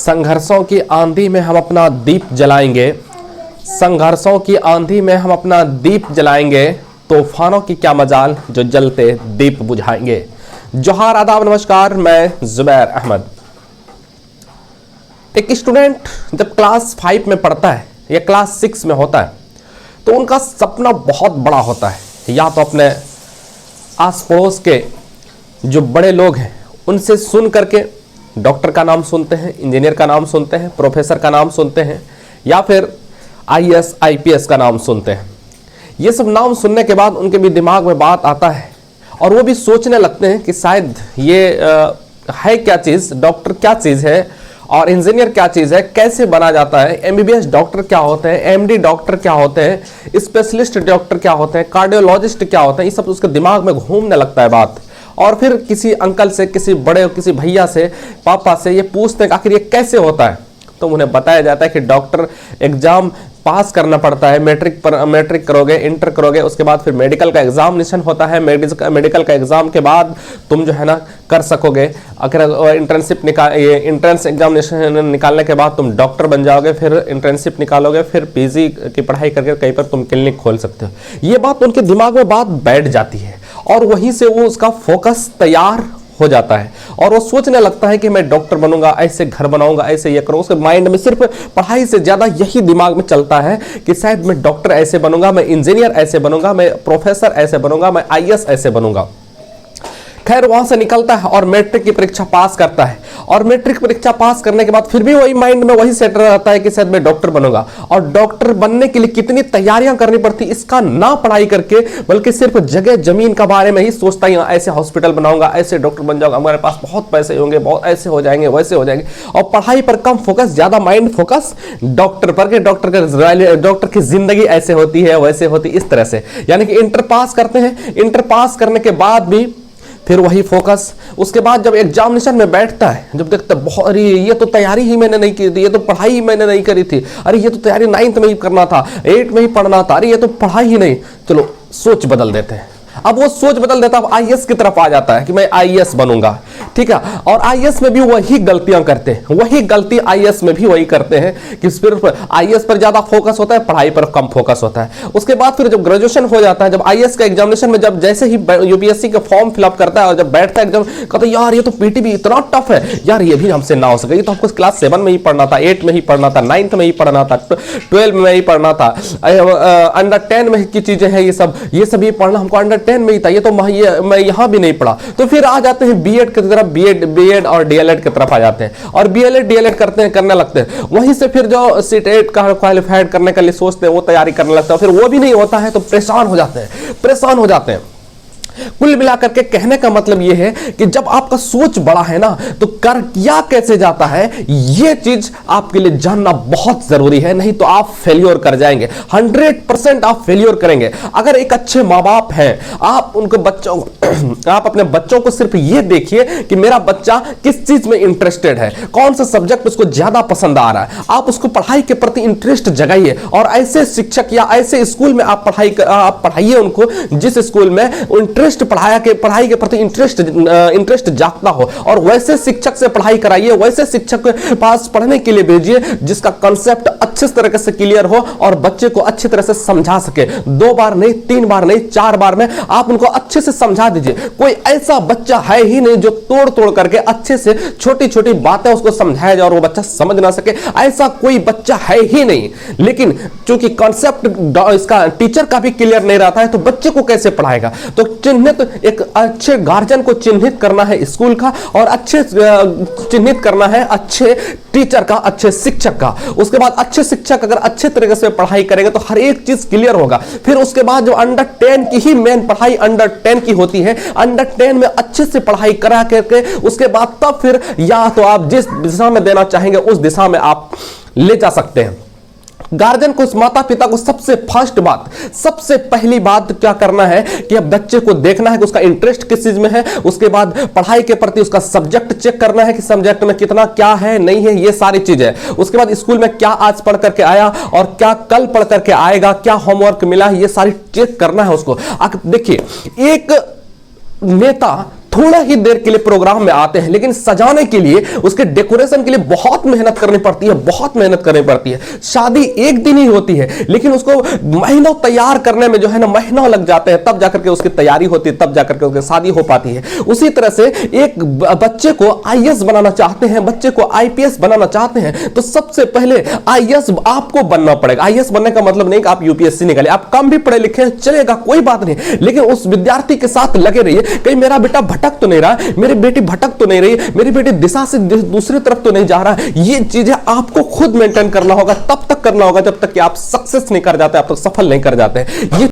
संघर्षों की आंधी में हम अपना दीप जलाएंगे, संघर्षों की आंधी में हम अपना दीप जलाएंगे, तूफानों की क्या मजाल जो जलते दीप बुझाएंगे। जोहार, आदाब, नमस्कार, मैं जुबैर अहमद। एक स्टूडेंट जब क्लास 5 में पढ़ता है या क्लास 6 में होता है तो उनका सपना बहुत बड़ा होता है, या तो अपने आस पड़ोस के जो बड़े लोग हैं उनसे सुन करके डॉक्टर का नाम सुनते हैं, इंजीनियर का नाम सुनते हैं, प्रोफेसर का नाम सुनते हैं, या फिर IAS IPS का नाम सुनते हैं। ये सब नाम सुनने के बाद उनके भी दिमाग में बात आता है और वो भी सोचने लगते हैं कि शायद ये है क्या चीज़, डॉक्टर क्या चीज़ है और इंजीनियर क्या चीज़ है, कैसे बना जाता है, MBBS डॉक्टर क्या होते हैं, MD डॉक्टर क्या होते हैं, स्पेशलिस्ट डॉक्टर क्या होते हैं, कार्डियोलॉजिस्ट क्या होते हैं। ये सब उसके दिमाग में घूमने लगता है बात। और फिर किसी अंकल से, किसी बड़े, किसी भैया से, पापा से ये पूछते हैं आखिर ये कैसे होता है। तो उन्हें बताया जाता है कि डॉक्टर एग्जाम पास करना पड़ता है, मैट्रिक करोगे, इंटर करोगे, उसके बाद फिर मेडिकल का एग्जामिनेशन होता है, मेडिकल का एग्जाम के बाद तुम जो है ना कर सकोगे। अगर इंट्रेंस एग्जामिनेशन निकालने के बाद तुम डॉक्टर बन जाओगे, फिर इंटर्नशिप निकालोगे, फिर PG की पढ़ाई करके कहीं पर तुम क्लिनिक खोल सकते हो। ये बात उनके दिमाग में बात बैठ जाती है और वहीं से वो उसका फोकस तैयार हो जाता है और वो सोचने लगता है कि मैं डॉक्टर बनूंगा, ऐसे घर बनाऊंगा, ऐसे ये करूंगा। उसके माइंड में सिर्फ पढ़ाई से ज्यादा यही दिमाग में चलता है कि शायद मैं डॉक्टर ऐसे बनूंगा, मैं इंजीनियर ऐसे बनूंगा, मैं प्रोफेसर ऐसे बनूंगा, मैं IAS ऐसे बनूंगा। खैर वहां से निकलता है और मैट्रिक की परीक्षा पास करता है और मैट्रिक परीक्षा पास करने के बाद फिर भी वही माइंड में वही सेट रहता है कि शायद मैं डॉक्टर बनूंगा। और डॉक्टर बनने के लिए कितनी तैयारियां करनी पड़ती, इसका ना पढ़ाई करके बल्कि सिर्फ जगह जमीन का बारे में ही सोचता ही, ऐसे हॉस्पिटल बनाऊंगा, ऐसे डॉक्टर बन जाऊंगा, हमारे पास बहुत पैसे होंगे, बहुत ऐसे हो जाएंगे, वैसे हो जाएंगे। और पढ़ाई पर कम फोकस, ज्यादा माइंड फोकस डॉक्टर पर, के डॉक्टर की जिंदगी ऐसे होती है, वैसे होती, इस तरह से। यानी कि इंटर पास करते हैं, इंटर पास करने के बाद भी फिर वही फोकस। उसके बाद जब एग्जामिनेशन में बैठता है, जब देखता है बहुत, अरे ये तो तैयारी ही मैंने नहीं की थी, ये तो पढ़ाई ही मैंने नहीं करी थी, अरे ये तो तैयारी 9th में ही करना था, 8 में ही पढ़ना था, अरे ये तो पढ़ाई ही नहीं। चलो सोच बदल देते हैं। अब वो सोच बदल देता है, अब IAS की तरफ आ जाता है कि मैं IAS बनूंगा, ठीक है। और IAS में भी वही गलतियां करते हैं, वही गलती IAS में भी वही करते हैं कि सिर्फ IAS पर ज्यादा फोकस होता है, पढ़ाई पर कम फोकस होता है। उसके बाद फिर जब ग्रेजुएशन हो जाता है, जब IAS का एग्जामिनेशन में जब जैसे ही UPSC का फॉर्म फिलअप करता है और जब बैठता है एग्जाम, कहता है यार ये तो PTB इतना टफ है, यार ये भी हमसे ना हो सके, ये तो हमको क्लास 7 में ही पढ़ना था, 8 में ही पढ़ना था, 9th में ही पढ़ना था, 12 में ही पढ़ना था, अंडर 10 में की चीजें हैं, ये सब ही पढ़ना हमको अंडर 10 में ही था, ये तो मैं यहां भी नहीं पढ़ा। तो फिर आ जाते हैं B.Ed की तरफ, B.Ed और DLED की तरफ आ जाते हैं और B.Ed DLED करने लगते हैं। वहीं से फिर जो CTET का क्वालिफाइड करने के लिए सोचते हैं वो तैयारी करने लगते हैं, फिर वो भी नहीं होता है तो परेशान हो जाते हैं। कुल मिलाकर के कहने का मतलब यह है कि जब आपका सोच बड़ा है ना तो कर किया कैसे जाता है, यह चीज आपके लिए जानना बहुत जरूरी है, नहीं तो आप फेलियर कर जाएंगे। 100% आप फेलियर करेंगे। अगर एक अच्छे माँ बाप हैं, आप उनके बच्चों आप अपने बच्चों को सिर्फ यह देखिए कि मेरा बच्चा किस चीज में इंटरेस्टेड है, कौन सा सब्जेक्ट उसको ज्यादा पसंद आ रहा है, आप उसको पढ़ाई के प्रति इंटरेस्ट जगाइए और ऐसे शिक्षक या ऐसे स्कूल में आप पढ़ाइए उनको जिस स्कूल में इंटरेस्ट पढ़ाई के प्रति इंटरेस्ट जागता हो, और वैसे शिक्षक से पढ़ाई कराइए, वैसे शिक्षक के पास पढ़ने के लिए भेजिए जिसका कांसेप्ट अच्छे तरह से क्लियर हो और बच्चे को अच्छी तरह से समझा सके। 2 बार नहीं, 3 बार नहीं, 4 बार में आप उनको अच्छे से समझा दीजिए। कोई ऐसा बच्चा है ही नहीं जो तोड़ करके अच्छे से छोटी बातें उसको समझाया जाए और वो बच्चा समझ ना सके, ऐसा कोई बच्चा है ही नहीं। लेकिन चूंकि कांसेप्ट इसका टीचर का भी क्लियर नहीं रहता है तो बच्चे को कैसे पढ़ाएगा। तो एक अच्छे गार्जियन को चिन्हित करना है स्कूल का, और अच्छे चिन्हित करना है अच्छे टीचर का, अच्छे शिक्षक का। उसके बाद अच्छे शिक्षक अगर अच्छे तरीके से पढ़ाई करेंगे तो हर एक चीज क्लियर होगा। फिर उसके बाद जो अंडर 10 की ही मेन पढ़ाई अंडर 10 की होती है, अंडर 10 में अच्छे से पढ़ाई करा करके उसके बाद तब फिर या तो आप जिस दिशा में देना चाहेंगे उस दिशा में आप ले जा सकते हैं। गार्जियन को, माता पिता को सबसे पहली बात क्या करना है कि अब बच्चे को देखना है कि उसका इंटरेस्ट किस चीज में है। उसके बाद पढ़ाई के प्रति उसका सब्जेक्ट चेक करना है कि सब्जेक्ट में कितना क्या है, नहीं है, ये सारी चीजें। उसके बाद स्कूल में क्या आज पढ़ करके आया और क्या कल पढ़ करके आएगा, क्या होमवर्क मिला है, ये सारी चेक करना है उसको। देखिए, एक नेता थोड़ा ही देर के लिए प्रोग्राम में आते हैं, लेकिन सजाने के लिए, उसके डेकोरेशन के लिए बहुत मेहनत करनी पड़ती है, बहुत मेहनत करनी पड़ती है। शादी एक दिन ही होती है, लेकिन उसको महीनों तैयार करने में जो है ना महीनों लग जाते हैं, तब जाकर के उसकी तैयारी होती है, तब जाकर के उसकी शादी हो पाती है। उसी तरह से एक बच्चे को आईएएस बनाना चाहते हैं, बच्चे को आईपीएस बनाना चाहते हैं, तो सबसे पहले आईएएस आपको बनना पड़ेगा। आईएएस बनने का मतलब नहीं कि आप यूपीएससी निकाले, आप कम भी पढ़े लिखे हैं चलेगा, कोई बात नहीं, लेकिन उस विद्यार्थी के साथ लगे रहिए। कहीं मेरा बेटा भटक तो नहीं रहा, मेरी बेटी भटक तो नहीं रही, मेरी बेटी दिशा से दूसरी तरफ तो नहीं जा रहा। ये चीजें आपको खुद मेंटेन करना होगा, तब तक करना होगा जब तक कि आप सक्सेस नहीं कर जाते, आप तक सफल नहीं कर जाते। ये